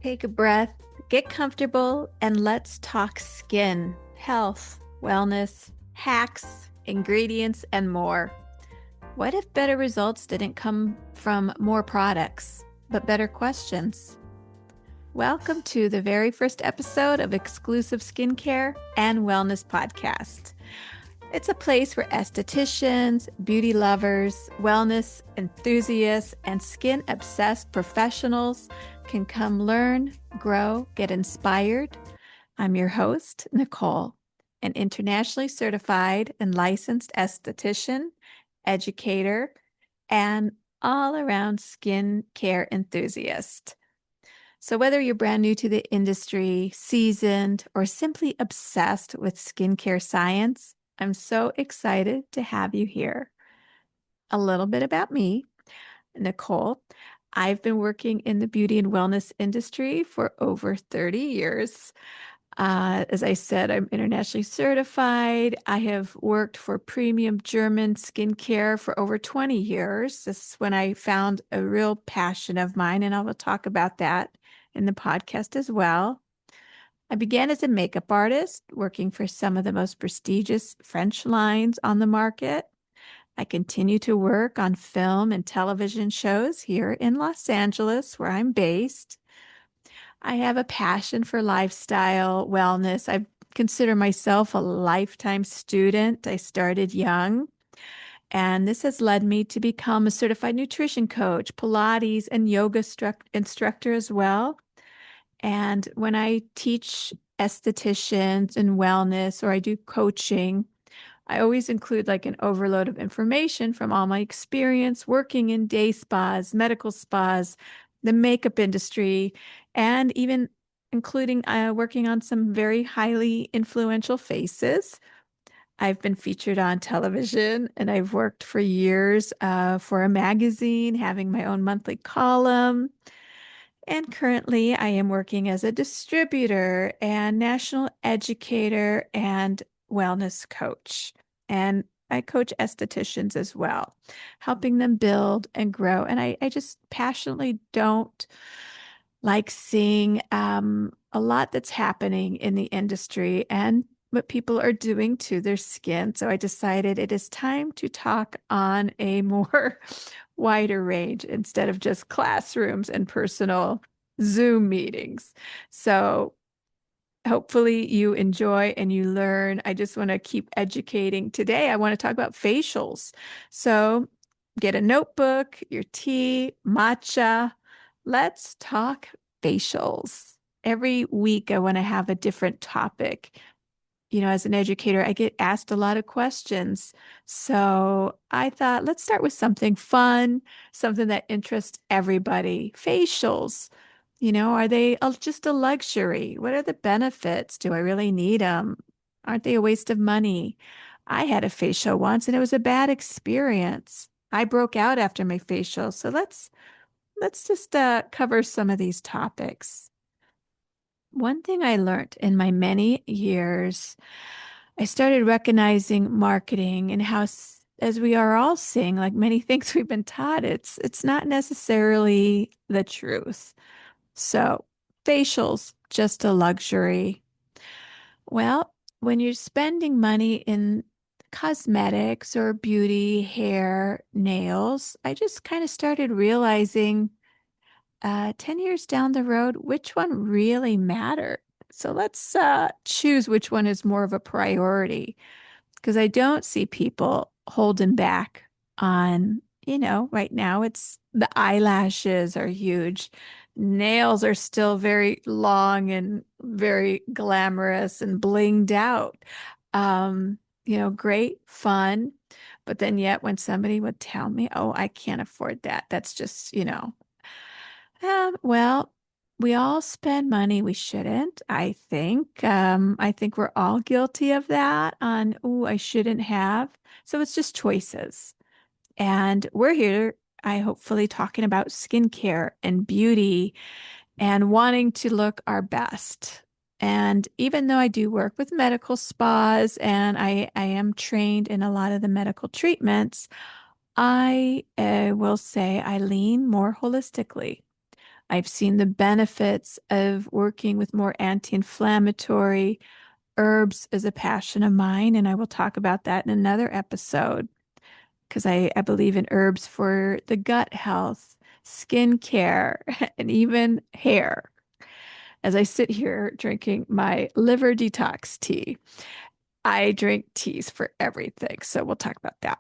Take a breath, get comfortable, and let's talk skin, health, wellness, hacks, ingredients, and more. What if better results didn't come from more products, but better questions? Welcome to the very first episode of Exclusive Skincare and Wellness Podcast. It's a place where estheticians, beauty lovers, wellness enthusiasts, and skin obsessed professionals can come learn, grow, get inspired. I'm your host, Nicole, an internationally certified and licensed esthetician, educator, and all around skin care enthusiast. So, whether you're brand new to the industry, seasoned, or simply obsessed with skincare science, I'm so excited to have you here. A little bit about me, Nicole. I've been working in the beauty and wellness industry for over 30 years. As I said, I'm internationally certified. I have worked for premium German skincare for over 20 years. This is when I found a real passion of mine, and I will talk about that in the podcast as well. I began as a makeup artist, working for some of the most prestigious French lines on the market. I continue to work on film and television shows here in Los Angeles, where I'm based. I have a passion for lifestyle wellness. I consider myself a lifetime student. I started young, and this has led me to become a certified nutrition coach, Pilates, and yoga instructor as well. And when I teach estheticians and wellness or I do coaching, I always include like an overload of information from all my experience working in day spas, medical spas, the makeup industry, and even including working on some very highly influential faces. I've been featured on television and I've worked for years for a magazine, having my own monthly column. And currently, I am working as a distributor and national educator and wellness coach. And I coach estheticians as well, helping them build and grow. And I just passionately don't like seeing a lot that's happening in the industry and what people are doing to their skin. So I decided it is time to talk on a more wider range instead of just classrooms and personal Zoom meetings. So hopefully you enjoy and you learn. I just want to keep educating. Today, I want to talk about facials. So get a notebook, your tea, matcha. Let's talk facials. Every week, I want to have a different topic. You know, as an educator, I get asked a lot of questions. So I thought, let's start with something fun, something that interests everybody. Facials. You know, are they just a luxury? What are the benefits? Do I really need them? Aren't they a waste of money? I had a facial once and it was a bad experience. I broke out after my facial. So let's just cover some of these topics. One thing I learned in my many years, I started recognizing marketing and how, as we are all seeing, like many things we've been taught, it's not necessarily the truth. So, facials, just a luxury. Well, when you're spending money in cosmetics or beauty, hair, nails, I just kind of started realizing 10 years down the road, which one really mattered. So let's choose which one is more of a priority because I don't see people holding back on, right now it's the eyelashes are huge. Nails are still very long and very glamorous and blinged out. Great fun. But then yet when somebody would tell me, oh, I can't afford that, that's just, well, we all spend money we shouldn't, I think. I think we're all guilty of that on, oh, I shouldn't have. So it's just choices. And we're here, I hopefully talking about skincare and beauty and wanting to look our best. And even though I do work with medical spas and I am trained in a lot of the medical treatments, I will say I lean more holistically. I've seen the benefits of working with more anti-inflammatory herbs as a passion of mine, and I will talk about that in another episode because I believe in herbs for the gut health, skin care, and even hair. As I sit here drinking my liver detox tea, I drink teas for everything. So we'll talk about that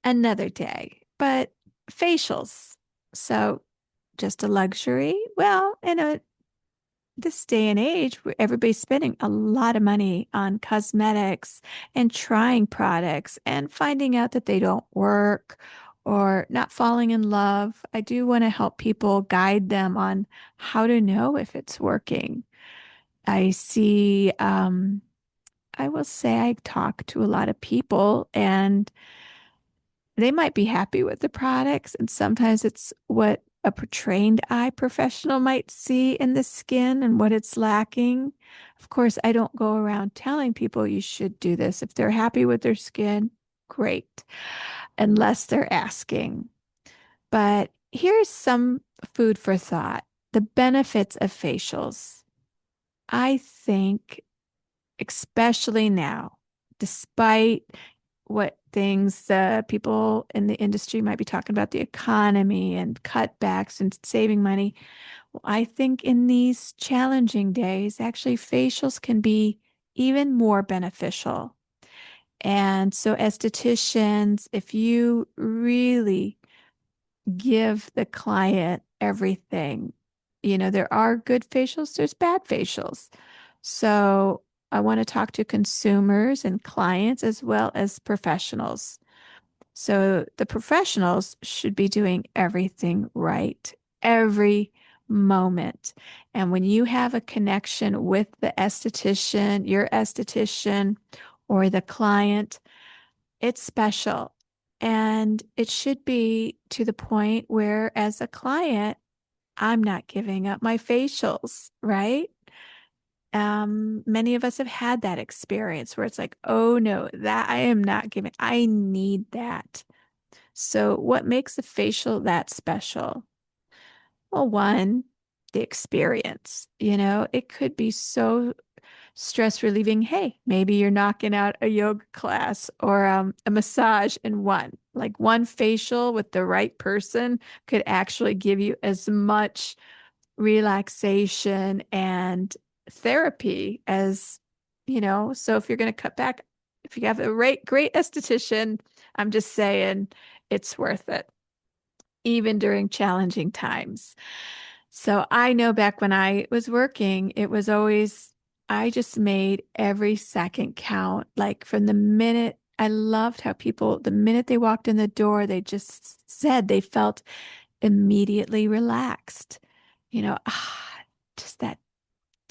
another day. But facials. So just a luxury? Well, in this day and age, where everybody's spending a lot of money on cosmetics and trying products and finding out that they don't work or not falling in love. I do want to help people guide them on how to know if it's working. I see, I will say I talk to a lot of people and they might be happy with the products, and sometimes it's what a trained eye professional might see in the skin and what it's lacking. Of course, I don't go around telling people you should do this. If they're happy with their skin, great, unless they're asking. But here's some food for thought. The benefits of facials. I think, especially now, despite what things people in the industry might be talking about, the economy and cutbacks and saving money. Well, I think in these challenging days, actually, facials can be even more beneficial. And so, estheticians, if you really give the client everything, there are good facials, there's bad facials. So, I want to talk to consumers and clients as well as professionals. So the professionals should be doing everything right every moment. And when you have a connection with the esthetician, your esthetician, or the client, it's special. And it should be to the point where, as a client, I'm not giving up my facials, right? Many of us have had that experience where it's like, oh no, that I am not giving, I need that. So, what makes a facial that special? Well, one, the experience. It could be so stress relieving. Hey, maybe you're knocking out a yoga class or a massage in one. Like one facial with the right person could actually give you as much relaxation and therapy as, so if you're going to cut back, if you have a great esthetician, I'm just saying it's worth it, even during challenging times. So I know back when I was working, it was always, I just made every second count. Like from the minute I loved how people, the minute they walked in the door, they just said they felt immediately relaxed. You know, just that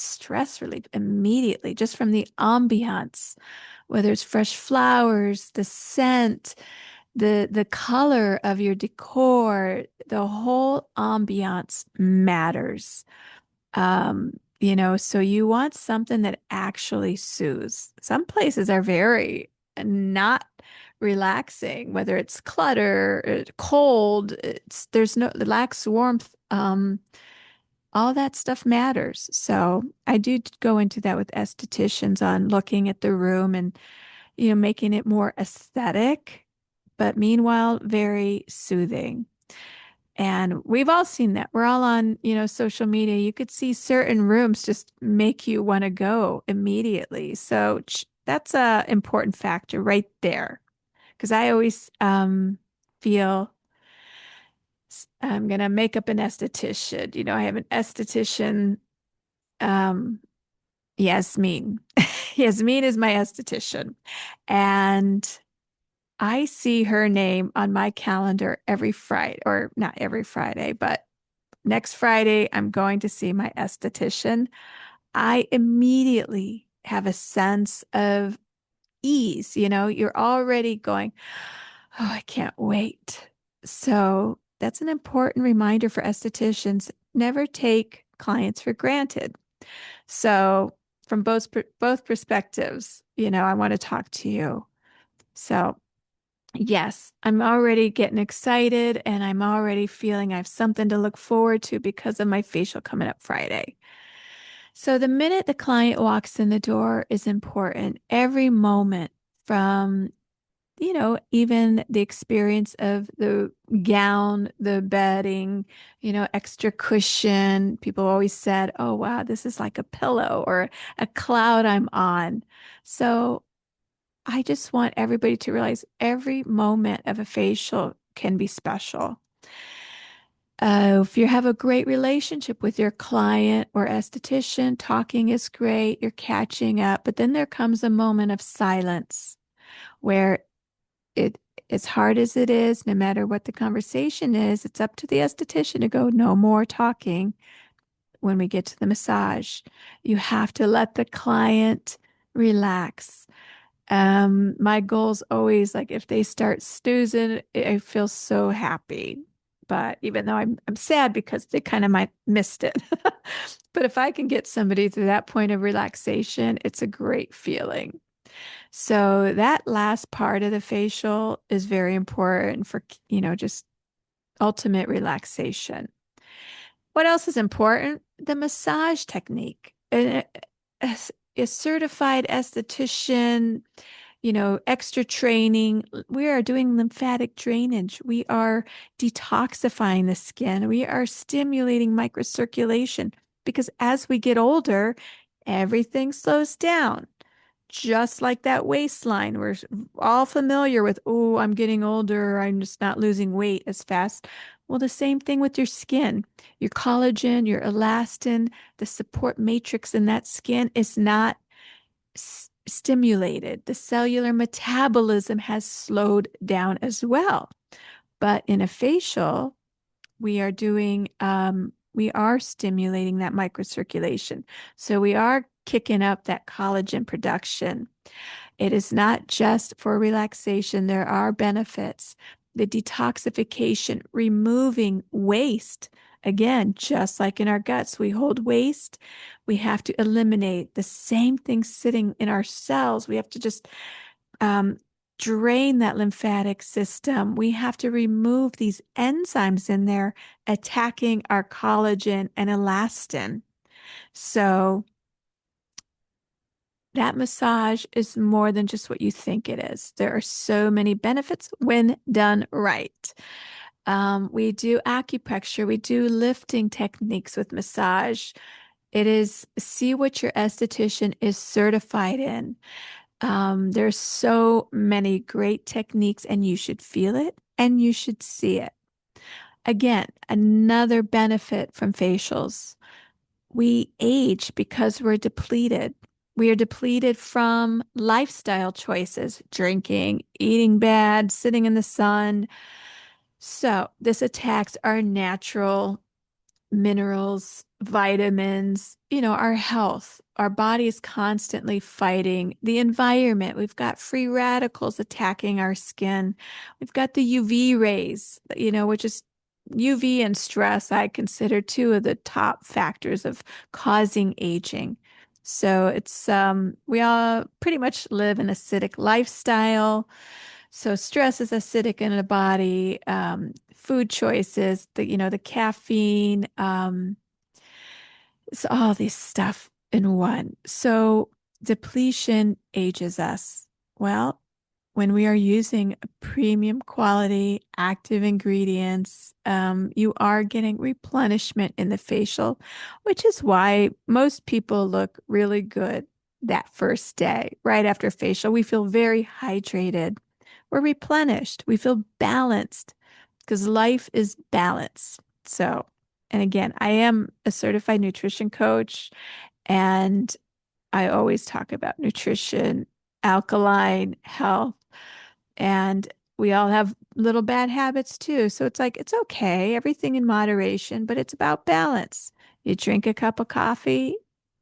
stress relief immediately, just from the ambiance, whether it's fresh flowers, the scent, the color of your decor, the whole ambiance matters. So you want something that actually soothes. Some places are very not relaxing, whether it's clutter, cold, there's no lax warmth. All that stuff matters. So I do go into that with estheticians on looking at the room and, making it more aesthetic, but meanwhile, very soothing. And we've all seen that. We're all on, social media. You could see certain rooms just make you want to go immediately. So that's a important factor right there. Because I always feel I'm gonna make up an esthetician. I have an esthetician, um, Yasmin. Yasmin is my esthetician, and I see her name on my calendar every Friday, or not every Friday, but next Friday, I'm going to see my esthetician. I immediately have a sense of ease. You're already going, oh, I can't wait. So that's an important reminder for estheticians. Never take clients for granted. So from both perspectives, I want to talk to you. So Yes, I'm already getting excited and I'm already feeling I have something to look forward to because of my facial coming up Friday. So the minute the client walks in the door is important. Every moment from, even the experience of the gown, the bedding, extra cushion. People always said, oh, wow, this is like a pillow or a cloud I'm on. So I just want everybody to realize every moment of a facial can be special. If you have a great relationship with your client or esthetician, talking is great, you're catching up, but then there comes a moment of silence where it, as hard as it is, no matter what the conversation is, it's up to the esthetician to go, no more talking when we get to the massage. You have to let the client relax. My goal's always like if they start snoozing, I feel so happy. But even though I'm sad because they kind of might missed it. But if I can get somebody to that point of relaxation, it's a great feeling. So that last part of the facial is very important for, just ultimate relaxation. What else is important? The massage technique. A certified esthetician, extra training. We are doing lymphatic drainage. We are detoxifying the skin. We are stimulating microcirculation because as we get older, everything slows down. Just like that waistline, we're all familiar with, oh, I'm getting older. I'm just not losing weight as fast. Well, the same thing with your skin. Your collagen, your elastin, the support matrix in that skin is not stimulated. The cellular metabolism has slowed down as well. But in a facial, we are stimulating that microcirculation. So we are kicking up that collagen production. It is not just for relaxation, there are benefits. The detoxification, removing waste. Again, just like in our guts, we hold waste. We have to eliminate the same thing sitting in our cells. We have to just um, drain that lymphatic system. We have to remove these enzymes in there attacking our collagen and elastin. So, that massage is more than just what you think it is. There are so many benefits when done right. We do acupuncture, we do lifting techniques with massage. It is see what your esthetician is certified in. There's so many great techniques, and you should feel it and you should see it. Again, another benefit from facials. We age because we're depleted. We are depleted from lifestyle choices, drinking, eating bad, sitting in the sun. So, this attacks our natural minerals, vitamins, our health. Our body is constantly fighting the environment. We've got free radicals attacking our skin. We've got the UV rays, which is UV and stress, I consider two of the top factors of causing aging. So we all pretty much live an acidic lifestyle. So stress is acidic in the body. Food choices, the caffeine, it's all this stuff in one. So depletion ages us. Well, when we are using premium quality active ingredients, you are getting replenishment in the facial, which is why most people look really good that first day, right after facial. We feel very hydrated. We're replenished. We feel balanced because life is balance. So, and again, I am a certified nutrition coach, and I always talk about nutrition, alkaline health, and we all have little bad habits too. So it's like, it's okay, everything in moderation, but it's about balance. You drink a cup of coffee,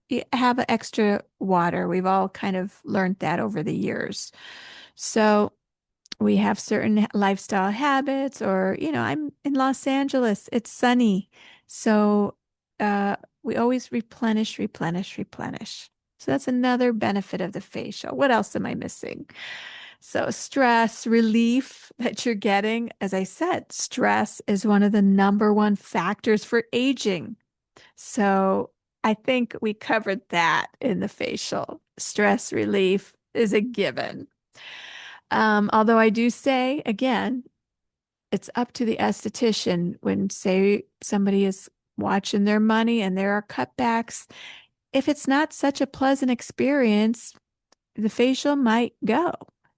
you have extra water. We've all kind of learned that over the years. So we have certain lifestyle habits, or, I'm in Los Angeles, it's sunny. So we always replenish, replenish, replenish. So that's another benefit of the facial. What else am I missing? So, stress relief that you're getting, as I said, stress is one of the number one factors for aging. So, I think we covered that in the facial. Stress relief is a given. Although I do say, again, it's up to the esthetician when, say, somebody is watching their money and there are cutbacks. If it's not such a pleasant experience, the facial might go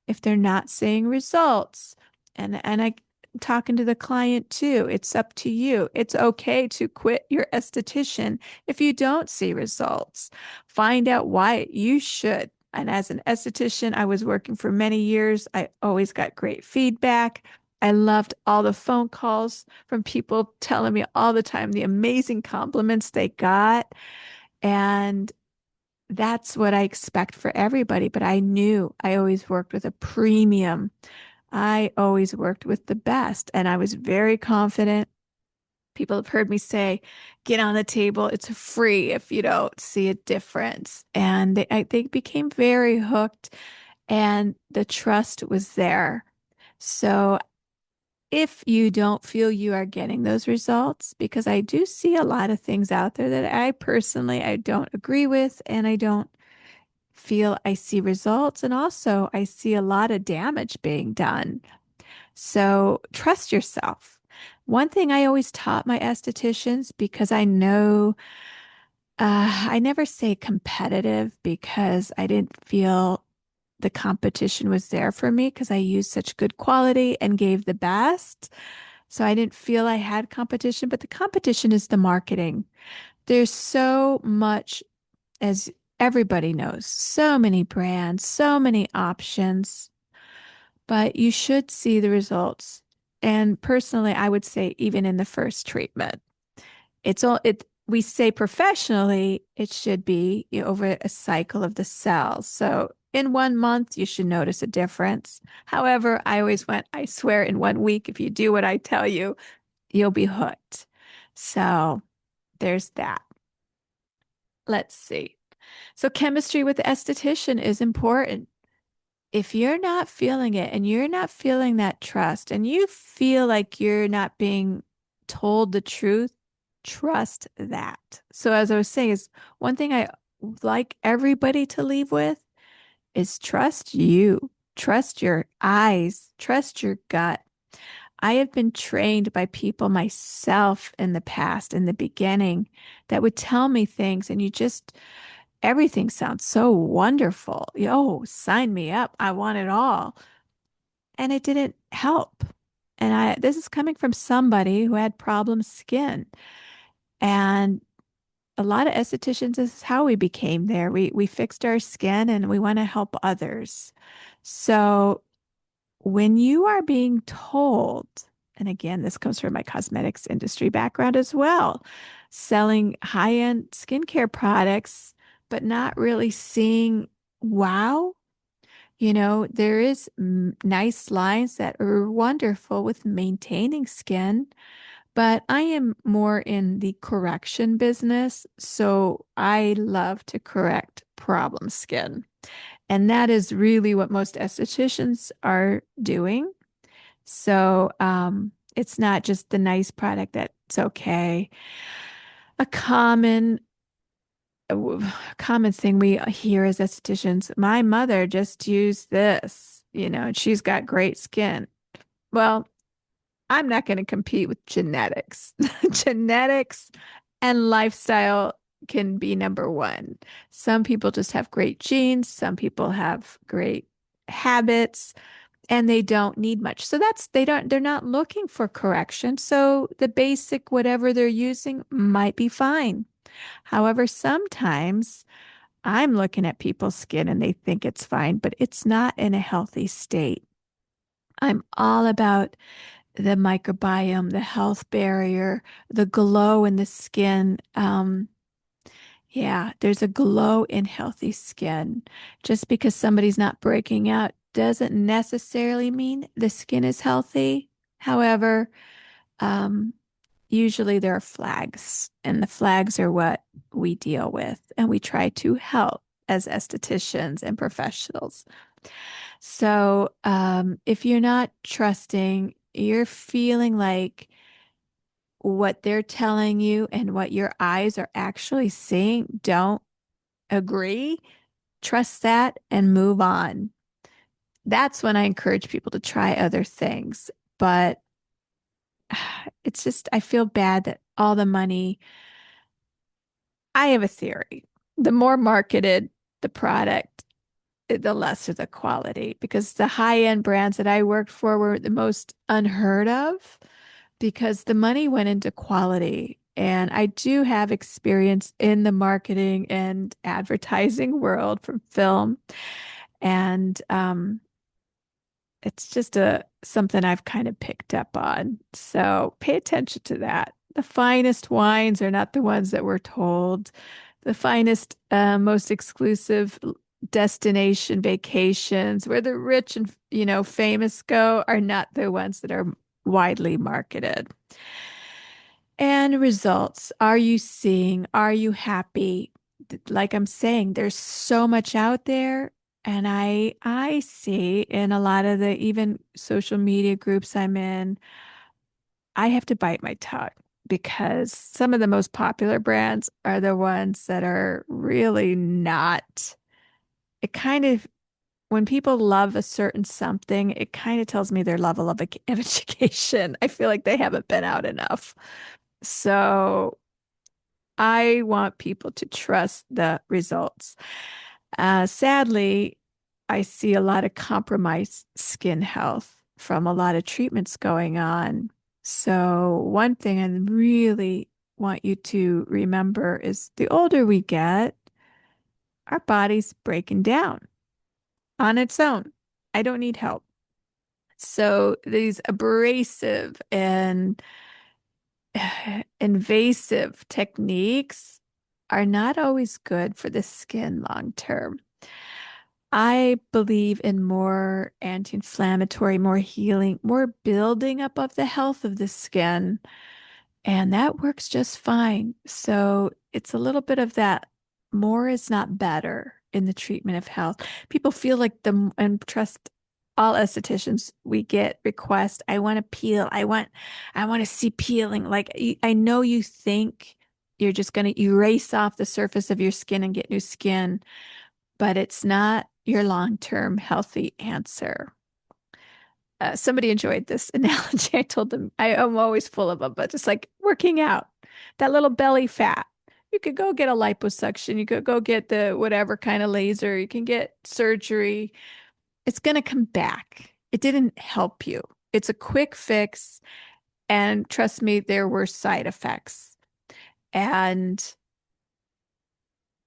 if they're not seeing results. And I talking to the client too. It's up to you. It's okay to quit your esthetician if you don't see results. Find out why you should. And as an esthetician, I was working for many years. I always got great feedback. I loved all the phone calls from people telling me all the time the amazing compliments they got. And that's what I expect for everybody. But I knew I always worked with a premium. I always worked with the best. And I was very confident. People have heard me say, get on the table. It's free if you don't see a difference. And they became very hooked, and the trust was there. So if you don't feel you are getting those results, because I do see a lot of things out there that I don't agree with, and I don't feel I see results. And also, I see a lot of damage being done. So trust yourself. One thing I always taught my estheticians, because I know I never say competitive because I didn't feel the competition was there for me because I used such good quality and gave the best. So I didn't feel I had competition, but the competition is the marketing. There's so much, as everybody knows, so many brands, so many options, but you should see the results. And personally, I would say even in the first treatment, it's all it we say professionally, it should be over a cycle of the cells. So in 1 month, you should notice a difference. However, I always went, I swear in 1 week, if you do what I tell you, you'll be hooked. So there's that. Let's see. So chemistry with the esthetician is important. If you're not feeling it and you're not feeling that trust and you feel like you're not being told the truth, trust that. So as I was saying, is one thing I like everybody to leave with is trust you, trust your eyes, trust your gut. I have been trained by people myself in the past, in the beginning, that would tell me things, and everything sounds so wonderful. Yo, sign me up. I want it all. And it didn't help. And this is coming from somebody who had problem skin. And a lot of estheticians, this is how we became there. We fixed our skin and we want to help others. So when you are being told, and again, this comes from my cosmetics industry background as well, selling high-end skincare products, but not really seeing wow. There is nice lines that are wonderful with maintaining skin, but I am more in the correction business. So I love to correct problem skin. And that is really what most estheticians are doing. So it's not just the nice product that's okay. A common thing we hear as estheticians, my mother just used this, and she's got great skin. Well, I'm not going to compete with genetics. Genetics and lifestyle can be number one. Some people just have great genes, some people have great habits, and they don't need much. So they're not looking for correction. So the basic whatever they're using might be fine. However, sometimes I'm looking at people's skin and they think it's fine, but it's not in a healthy state. I'm all about the microbiome, the health barrier, the glow in the skin. Yeah, there's a glow in healthy skin. Just because somebody's not breaking out doesn't necessarily mean the skin is healthy. However, um, usually there are flags, and the flags are what we deal with, and we try to help as estheticians and professionals. So, if you're not trusting, you're feeling like what they're telling you and what your eyes are actually seeing don't agree, trust that and move on. That's when I encourage people to try other things. But it's just, I feel bad that all the money, I have a theory. The more marketed the product, the lesser the quality, because the high-end brands that I worked for were the most unheard of because the money went into quality. And I do have experience in the marketing and advertising world from film. And it's just a something I've kind of picked up on. So pay attention to that. The finest wines are not the ones that we're told. The finest, most exclusive destination vacations where the rich and famous go are not the ones that are widely marketed. And results. Are you seeing? Are you happy? Like I'm saying, there's so much out there. And I see in a lot of the even social media groups I'm in, I have to bite my tongue because some of the most popular brands are the ones that are really not. It kind of, when people love a certain something, it kind of tells me their level of education. I feel like they haven't been out enough. So I want people to trust the results. Sadly, I see a lot of compromised skin health from a lot of treatments going on. So, one thing I really want you to remember is the older we get, our body's breaking down on its own. I don't need help. So, these abrasive and invasive techniques are not always good for the skin long term. I believe in more anti-inflammatory, more healing, more building up of the health of the skin. And that works just fine. So it's a little bit of that more is not better in the treatment of health. People feel like and trust all estheticians we get requests. I want to peel. I want to see peeling. Like I know you think you're just going to erase off the surface of your skin and get new skin, but it's not your long-term healthy answer. Somebody enjoyed this analogy. I told them I am always full of them, but just like working out, that little belly fat. You could go get a liposuction. You could go get the whatever kind of laser. You can get surgery. It's going to come back. It didn't help you. It's a quick fix. And trust me, there were side effects. And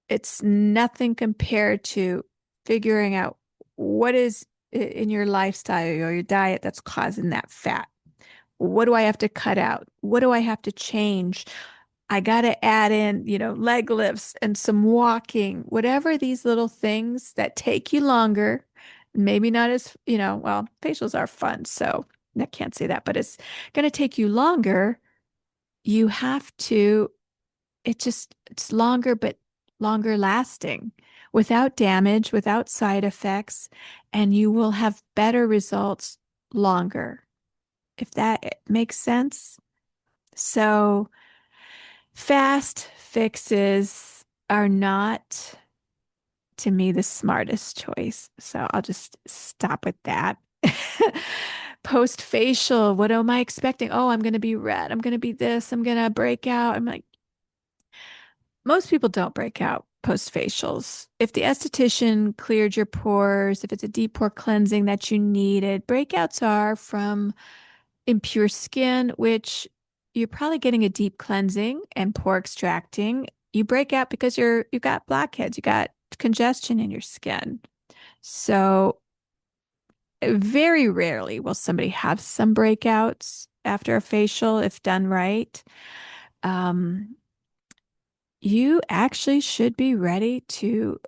it's nothing compared to figuring out what is in your lifestyle or your diet that's causing that fat. What do I have to cut out? What do I have to change? I got to add in, leg lifts and some walking, whatever these little things that take you longer, maybe not as, well, facials are fun. So I can't say that, but it's going to take you longer. You have to it's longer, but longer lasting without damage, without side effects, and you will have better results longer, if that makes sense. So, fast fixes are not, to me, the smartest choice. So, I'll just stop with that. Post facial, what am I expecting? Oh, I'm going to be red. I'm going to be this. I'm going to break out. I'm like, most people don't break out post facials. If the esthetician cleared your pores, if it's a deep pore cleansing that you needed, breakouts are from impure skin, which you're probably getting a deep cleansing and pore extracting. You break out because you got blackheads, you got congestion in your skin. So very rarely will somebody have some breakouts after a facial if done right. Um, you actually should be ready to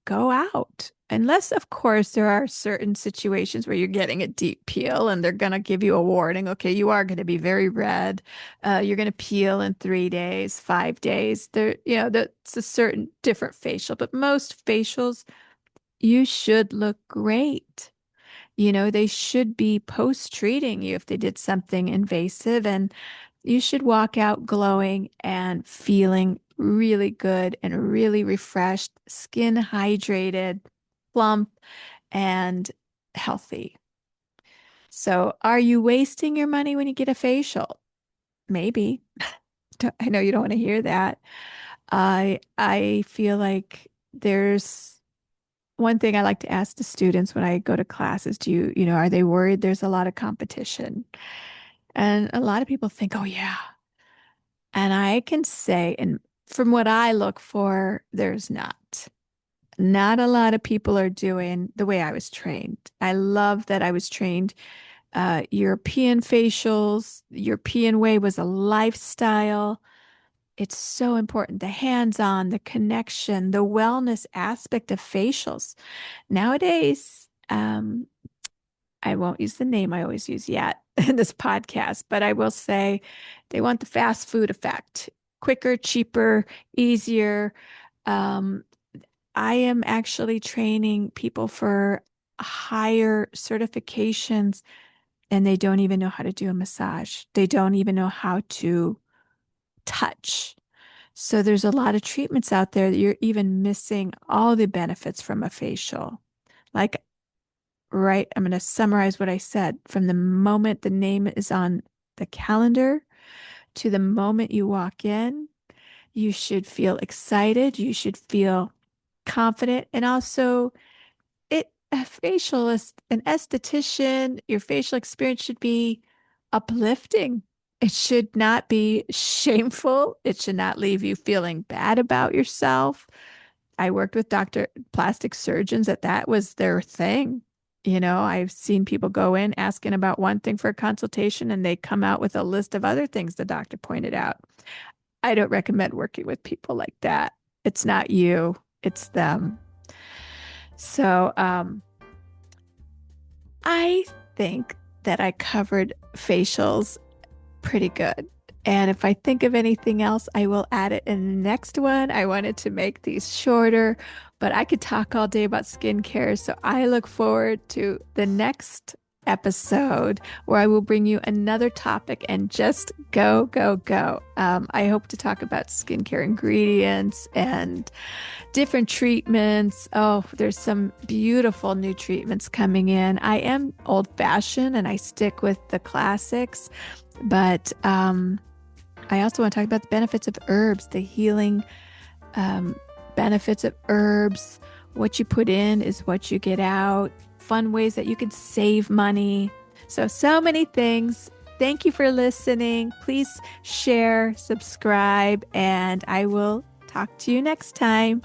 go out. Unless, of course, there are certain situations where you're getting a deep peel and they're going to give you a warning. Okay, you are going to be very red. You're going to peel in 3 days, 5 days. That's a certain different facial, but most facials, you should look great. They should be post-treating you if they did something invasive, and you should walk out glowing and feeling really good and really refreshed, skin hydrated, plump, and healthy. So, are you wasting your money when you get a facial? Maybe. I know you don't want to hear that. I feel like there's one thing I like to ask the students when I go to classes, are they worried there's a lot of competition? And a lot of people think, oh yeah. And I can say, and from what I look for, there's not. Not a lot of people are doing the way I was trained. I love that I was trained European facials. The European way was a lifestyle. It's so important. The hands-on, the connection, the wellness aspect of facials. Nowadays, I won't use the name I always use yet in this podcast, but I will say they want the fast food effect, quicker, cheaper, easier. Um, I am actually training people for higher certifications, and they don't even know how to do a massage. They don't even know how to touch. So there's a lot of treatments out there that you're even missing all the benefits from a facial. Like, right, I'm going to summarize what I said. From the moment the name is on the calendar to the moment you walk in, you should feel excited. You should feel confident. And also, a facialist, an esthetician, your facial experience should be uplifting. It should not be shameful. It should not leave you feeling bad about yourself. I worked with doctor plastic surgeons that was their thing. I've seen people go in asking about one thing for a consultation and they come out with a list of other things the doctor pointed out. I don't recommend working with people like that. It's not you, it's them. So, I think that I covered facials pretty good. And if I think of anything else, I will add it in the next one. I wanted to make these shorter, but I could talk all day about skincare. So I look forward to the next episode where I will bring you another topic and just go, go, go. I hope to talk about skincare ingredients and different treatments. Oh, there's some beautiful new treatments coming in. I am old fashioned and I stick with the classics, but I also want to talk about the benefits of herbs, the healing benefits of herbs. What you put in is what you get out. Fun ways that you can save money. So many things. Thank you for listening. Please share, subscribe, and I will talk to you next time.